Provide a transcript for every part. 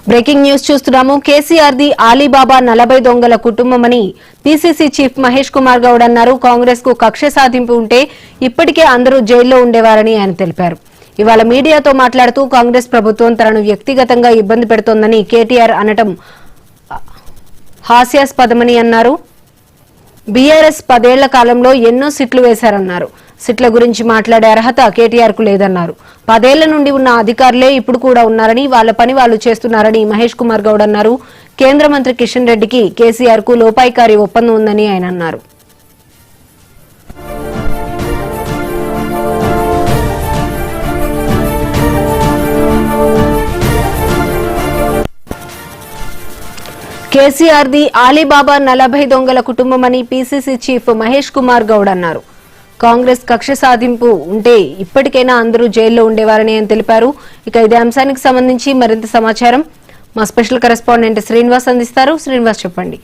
Breaking news చూస్తున్నాము. KCR the Ali Baba 40 దొంగల కుటుంబమని PCC chief Mahesh Kumar Goud అన్నారు. కాంగ్రెస్ కు కక్ష సాధింపు ఉంటే ఇప్పటికే అందరూ జైల్లో ఉండేవారని ఆయన తెలిపారు. ఇవాళ మీడియాతో మాట్లాడుతూ కాంగ్రెస్ ప్రభుత్వం తనను వ్యక్తిగతంగా ఇబ్బంది పెడుతోందని కేటీఆర్ అనటం హాస్యాస్పదమని అన్నారు. బీఆర్ఎస్ 10 ఏళ్ల కాలంలో ఎన్నో సిట్లు వేశారన్నారు. సిట్ల గురించి మాట్లాడే అర్హత కేటీఆర్ కు లేదన్నారు. 10 ఏళ్ల నుండి ఉన్న అధికారులే ఇప్పుడు కూడా ఉన్నారని, వాళ్ల పని వాళ్లు చేస్తున్నారని మహేష్ కుమార్ గౌడ్ అన్నారు. కేంద్ర మంత్రి కిషన్ రెడ్డికి కేసీఆర్ కు లోపాయికారి ఒప్పందం ఉందని ఆయన అన్నారు. కేసీఆర్ ది ఆలీబాబా 40 దొంగల కుటుంబమని పీసీసీ చీఫ్ మహేష్ కుమార్ గౌడ్ అన్నారు. కాంగ్రెస్ కక్ష సాధింపు ఉంటే ఇప్పటికైనా అందరూ జైల్లో ఉండేవారని ఆయన తెలిపారు. ఇక ఇదే అంశానికి సంబంధించి మరింత సమాచారం మా స్పెషల్ కరెస్పాండెంట్ శ్రీనివాస్ అందిస్తారు. శ్రీనివాస్, చెప్పండి.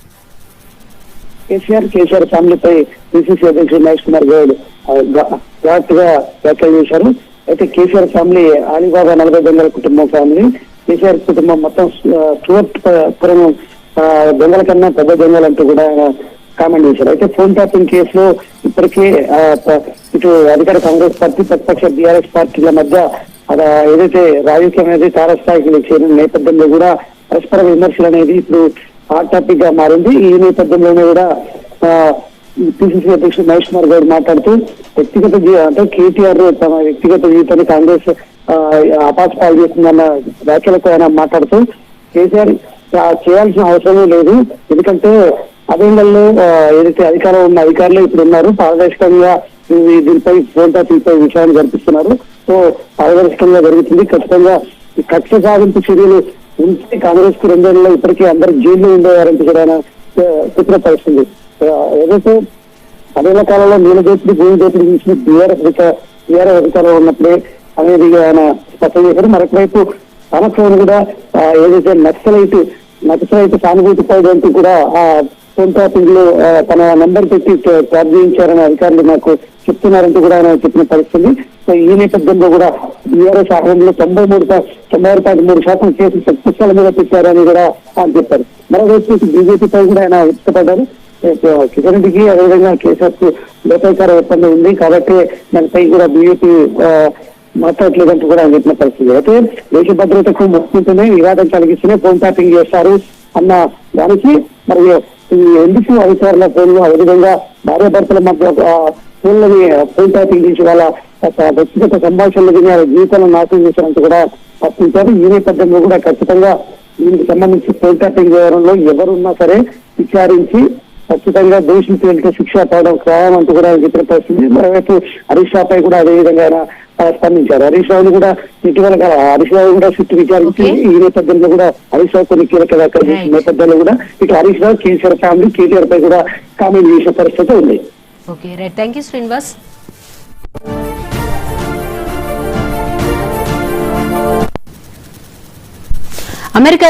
కేసీఆర్ ఫ్యామిలీపై పీసీసీ అధ్యక్షుడు మహేష్ కుమార్ గౌడ్ ఘాటుగా వ్యాఖ్యలు చేశారు. అయితే కేసీఆర్ ఫ్యామిలీ ఆలీబాబా 40 దొంగల కుటుంబం ఫ్యామిలీ. కేసీఆర్ కుటుంబం మొత్తం స్టూవర్ట్ పురం దొంగల కన్నా పెద్ద దొంగలంటూ కూడా ఆయన కామెంట్ చేశారు. అయితే ఫోన్ ట్యాపింగ్ కేసులో ఇప్పటికే ఇటు అధికార కాంగ్రెస్ పార్టీ, ప్రతిపక్ష బీఆర్ఎస్ పార్టీల మధ్య ఏదైతే రాజకీయం అనేది తారస్థాయికి చేరిన నేపథ్యంలో కూడా పరస్పర విమర్శలు అనేది ఇప్పుడు హాట్ టాపిక్ గా మారింది. ఈ నేపథ్యంలోనే కూడా పిసిసి అధ్యక్షుడు మహేష్ కుమార్ గౌడ్ మాట్లాడుతూ వ్యక్తిగత అంటే కేటీఆర్ తమ వ్యక్తిగత జీవితాన్ని కాంగ్రెస్ అపాస్పాలు చేస్తుందన్న వ్యాఖ్యలకు ఆయన మాట్లాడుతూ కేసీఆర్ చేయాల్సిన అవసరమే లేదు, ఎందుకంటే అదేళ్లలో ఏదైతే అధికారం ఉన్న అధికారులు ఇప్పుడు ఉన్నారు, పారదర్శకంగా దీనిపై ఫోన్ ట్యాపింగ్ పై విషయాన్ని జరిపిస్తున్నారు. సో పారదర్శకంగా జరుగుతుంది. ఖచ్చితంగా కక్ష సాధింపు చర్యలు ఉంటే కాంగ్రెస్ కు 2 ఏళ్లలో ఇప్పటికీ అందరూ జైల్లో ఉండేవారంటూ కూడా ఆయన చిత్రపరుస్తుంది. ఏదైతే 10 ఏళ్ల కాలంలో నీళ్ళ దోపిడీ, భూమి దోపిడీ చేసిన బీఆర్ఎస్ అధికారంలో ఉన్నప్పుడే అనేది ఆయన స్పష్టం చేశారు. మరొకవైపు తనకు కూడా ఏదైతే నక్సలైట్ సానుభూతి పైదంటూ కూడా ఆ ఫోన్ ట్యాపింగ్ లో తన నెంబర్ పెట్టి ట్యాప్ చేయించారని అధికారులు నాకు చెప్తున్నారంటూ కూడా ఆయన చెప్పిన పరిస్థితి. సో ఈ నేపథ్యంలో కూడా బీఆర్ఎస్ ఆహ్వానంలో 96.3% కేసులు చట్టశాల మీద పెట్టారని కూడా ఆయన చెప్పారు. మరోవైపు బీజేపీపై కూడా ఆయన ఉత్పడ్డారు. కిషన్ రెడ్డికి అదేవిధంగా కేసీఆర్ కు లోపాయికార ఒప్పందం ఉంది కాబట్టి దానిపై కూడా బీజేపీ మాట్లాడలేదంటూ కూడా ఆయన చెప్పిన పరిస్థితి. అయితే దేశ భద్రతకు ముఖ్యంగానే వివాదం కలిగిస్తేనే ఫోన్ ట్యాపింగ్ చేస్తారు అన్న దానికి మరి ఎందుకు అధికారుల ఫోన్లు, అదేవిధంగా భార్యాభర్తల మధ్య ఫోన్లని ఫోన్ ట్యాపింగ్ చేసి వాళ్ళ వ్యక్తిగత సంభాషణలు వాళ్ళ జీవితాలను నాశనం చేశారంటూ కూడా ప్రశ్నించారు. ఈ నేపథ్యంలో కూడా ఖచ్చితంగా దీనికి సంబంధించి ఫోన్ ట్యాపింగ్ వ్యవహారంలో ఎవరున్నా సరే విచారించి ఖచ్చితంగా దోషులు తేలితే శిక్ష పడడం ఖాయం అంటూ కూడా చెప్పిన పరిస్థితి. మరోవైపు హరీష్ రావుపై కూడా అదేవిధంగా స్పందించారు. హరీష్ రావుని కూడా ఇటీవల హరీష్ రావు కూడా సిట్టు విచారించి ఈ నేపథ్యంలో కూడా హరీష్ రావు కొన్ని కీలక వ్యాఖ్యలు చేసిన నేపథ్యంలో కూడా ఇటు హరీష్ రావు, కేసీఆర్ ఫ్యామిలీ, కేటీఆర్ పై కూడా కామెంట్ చేసే పరిస్థితి ఉంది. Okay, right, thank you Srinivas. America